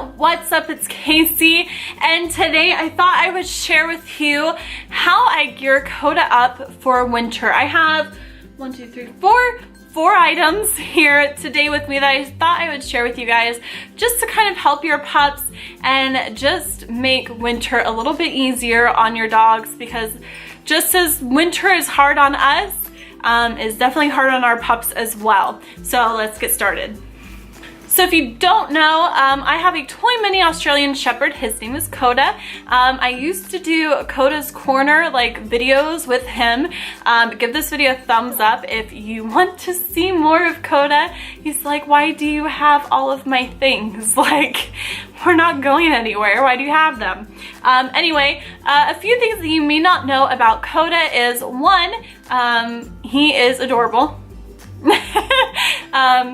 what's up? It's Casey, and today I thought I would share with you how I gear Koda up for winter. I have four items here today with me that I thought I would share with you guys just to kind of help your pups and just make winter a little bit easier on your dogs, because just as winter is hard on us, is definitely hard on our pups as well. So let's get started. So if you don't know, I have a toy mini Australian Shepherd. His name is Koda. I used to do Koda's Corner like videos with him. Give this video a thumbs up if you want to see more of Koda. He's like, why do you have all of my things? Like, we're not going anywhere. Why do you have them? Anyway, a few things that you may not know about Koda is, one, he is adorable.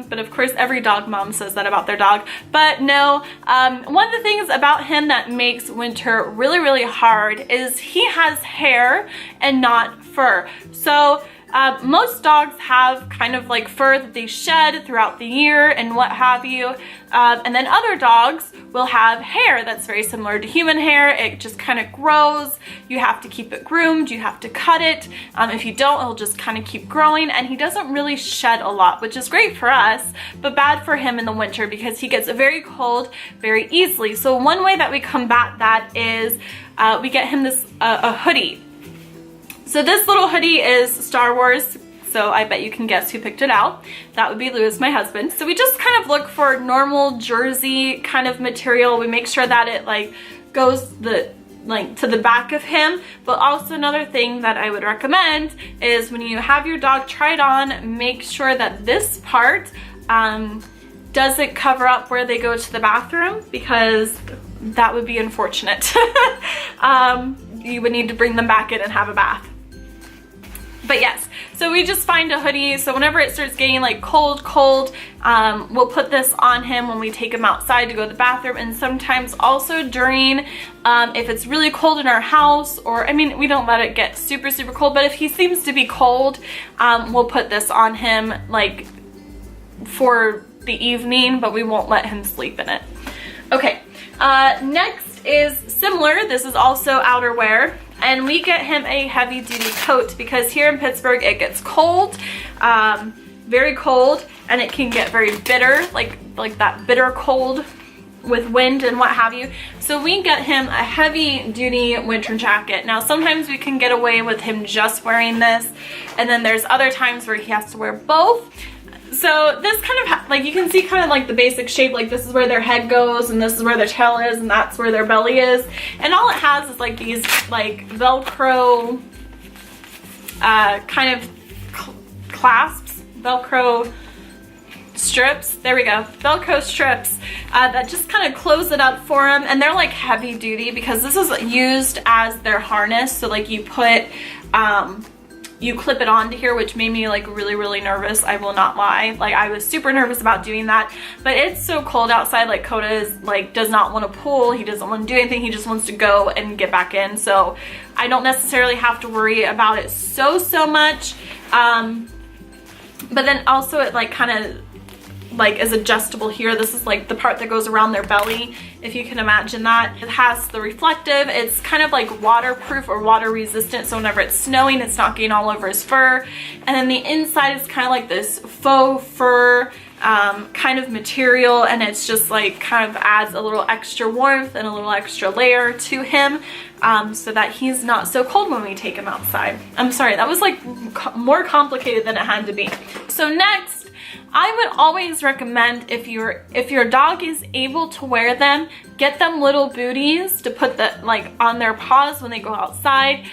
But of course every dog mom says that about their dog. But no, one of the things about him that makes winter really, really hard is he has hair and not fur. So most dogs have kind of like fur that they shed throughout the year and what have you. And then other dogs will have hair that's very similar to human hair. It just kind of grows. You have to keep it groomed. You have to cut it. If you don't, it'll just kind of keep growing. And he doesn't really shed a lot, which is great for us, but bad for him in the winter because he gets very cold very easily. So one way that we combat that is we get him this a hoodie. So this little hoodie is Star Wars, so I bet you can guess who picked it out. That would be Louis, my husband. So we just kind of look for normal jersey kind of material. We make sure that it like goes to the back of him. But also another thing that I would recommend is when you have your dog try it on, make sure that this part doesn't cover up where they go to the bathroom, because that would be unfortunate. You would need to bring them back in and have a bath. But yes, so we just find a hoodie. So whenever it starts getting like cold, we'll put this on him when we take him outside to go to the bathroom. And sometimes also during, if it's really cold in our house, or I mean, we don't let it get super, super cold, but if he seems to be cold, we'll put this on him like for the evening, but we won't let him sleep in it. Okay, next is similar. This is also outerwear. And we get him a heavy duty coat because here in Pittsburgh it gets cold, very cold, and it can get very bitter, like that bitter cold with wind and what have you. So we get him a heavy duty winter jacket. Now sometimes we can get away with him just wearing this, and then there's other times where he has to wear both. So this kind of, like, you can see kind of like the basic shape, like this is where their head goes and this is where their tail is and that's where their belly is. And all it has is like these like Velcro kind of clasps, Velcro strips, there we go, Velcro strips that just kind of close it up for them. And they're like heavy duty because this is used as their harness. So like you put, you clip it onto here, which made me like really, really nervous. I will not lie. Like I was super nervous about doing that, but it's so cold outside. Like Koda is like, does not want to pull. He doesn't want to do anything. He just wants to go and get back in. So I don't necessarily have to worry about it so much. But then also it like kind of like is adjustable here. This is like the part that goes around their belly, if you can imagine that. It has the reflective, it's kind of like waterproof or water resistant, so whenever it's snowing it's not getting all over his fur. And then the inside is kind of like this faux fur kind of material, and it's just like kind of adds a little extra warmth and a little extra layer to him, so that he's not so cold when we take him outside. I'm sorry, that was like more complicated than it had to be. So next, I would always recommend, if your dog is able to wear them, get them little booties to put the like on their paws when they go outside,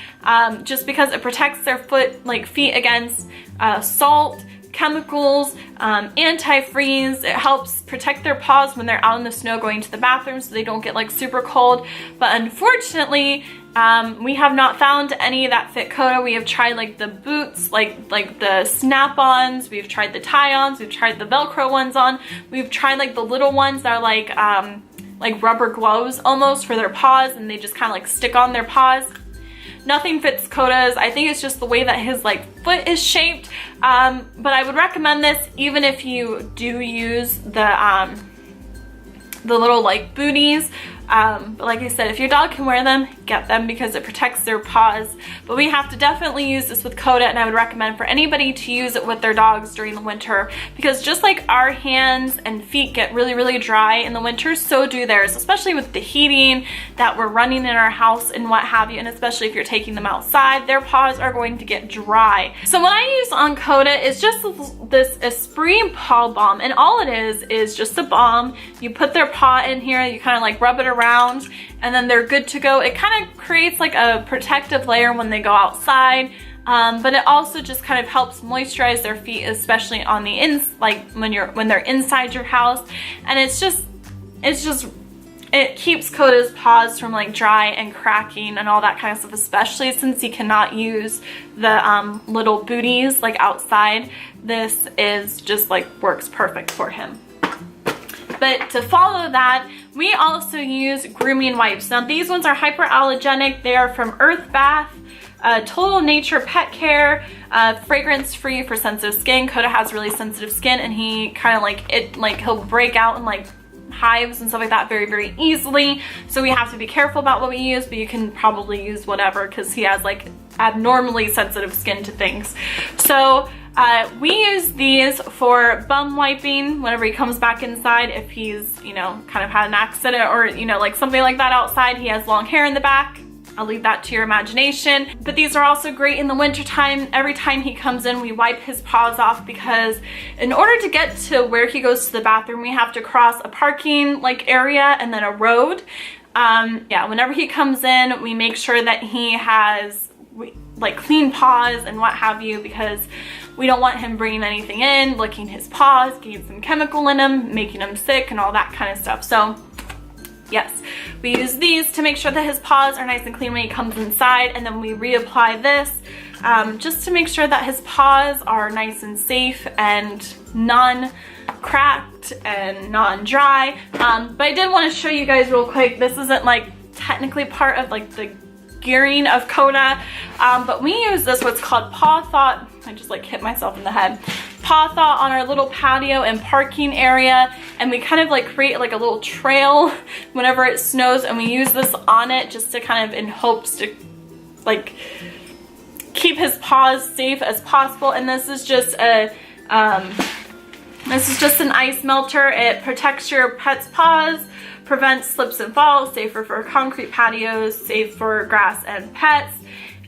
just because it protects their feet against salt, chemicals, antifreeze. It helps protect their paws when they're out in the snow going to the bathroom so they don't get like super cold. But unfortunately, we have not found any that fit Koda. We have tried like the boots, like the snap-ons, we've tried the tie-ons, we've tried the Velcro ones on, we've tried like the little ones that are like rubber gloves almost for their paws, and they just kind of like stick on their paws. Nothing fits Koda's. I think it's just the way that his like foot is shaped. But I would recommend this even if you do use the the little like booties. But like I said, if your dog can wear them, get them because it protects their paws. But we have to definitely use this with Koda, and I would recommend for anybody to use it with their dogs during the winter, because just like our hands and feet get really, really dry in the winter, so do theirs, especially with the heating that we're running in our house and what have you, and especially if you're taking them outside, their paws are going to get dry. So what I use on Koda is just this Esprit Paw Balm, and all it is just a balm. You put their paw in here, you kind of like rub it around, and then they're good to go. It kind of creates like a protective layer when they go outside, but it also just kind of helps moisturize their feet, especially on the like when they're inside your house. And it keeps Koda's paws from like dry and cracking and all that kind of stuff, especially since he cannot use the little booties like outside. This is just like works perfect for him. But to follow that, we also use grooming wipes. Now these ones are hyperallergenic. They are from Earth Bath, Total Nature Pet Care, fragrance free for sensitive skin. Koda has really sensitive skin, and he kind of he'll break out in like hives and stuff like that very, very easily. So we have to be careful about what we use, but you can probably use whatever because he has like abnormally sensitive skin to things. So we use these for bum wiping whenever he comes back inside. If he's, you know, kind of had an accident or, you know, like something like that outside, he has long hair in the back. I'll leave that to your imagination. But these are also great in the winter time. Every time he comes in, we wipe his paws off, because in order to get to where he goes to the bathroom, we have to cross a parking like area and then a road. Yeah, whenever he comes in, we make sure that he has like clean paws and what have you, because we don't want him bringing anything in, licking his paws, getting some chemical in him, making him sick and all that kind of stuff. So yes, we use these to make sure that his paws are nice and clean when he comes inside, and then we reapply this just to make sure that his paws are nice and safe and non-cracked and non-dry. But I did want to show you guys real quick, this isn't like technically part of like the gearing of Koda, but we use this, what's called Paw Thought. I just like hit myself in the head. Paw Thought on our little patio and parking area, and we kind of like create like a little trail whenever it snows, and we use this on it just to kind of in hopes to like keep his paws safe as possible. And this is just an ice melter. It protects your pet's paws, prevents slips and falls, safer for concrete patios, safe for grass and pets.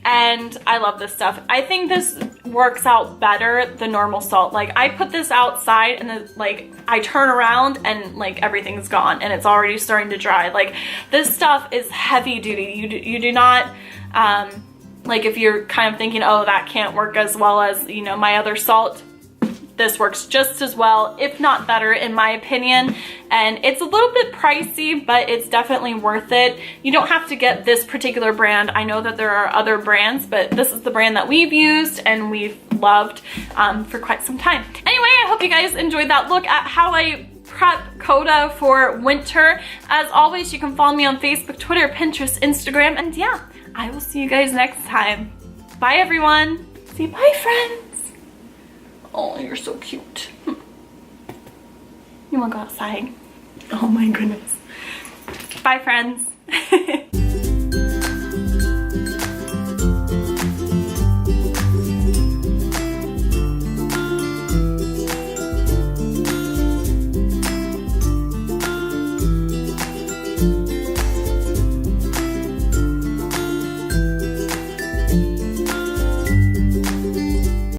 And I love this stuff. I think this works out better than normal salt. Like I put this outside and then like I turn around and like everything's gone and it's already starting to dry. Like this stuff is heavy duty. You do not, like if you're kind of thinking, oh, that can't work as well as, you know, my other salt, this works just as well, if not better, in my opinion. And it's a little bit pricey, but it's definitely worth it. You don't have to get this particular brand. I know that there are other brands, but this is the brand that we've used and we've loved for quite some time. Anyway, I hope you guys enjoyed that look at how I prep Koda for winter. As always, you can follow me on Facebook, Twitter, Pinterest, Instagram, and yeah, I will see you guys next time. Bye, everyone. Say bye, friends. Oh, you're so cute. You wanna go outside? Oh my goodness. Bye, friends.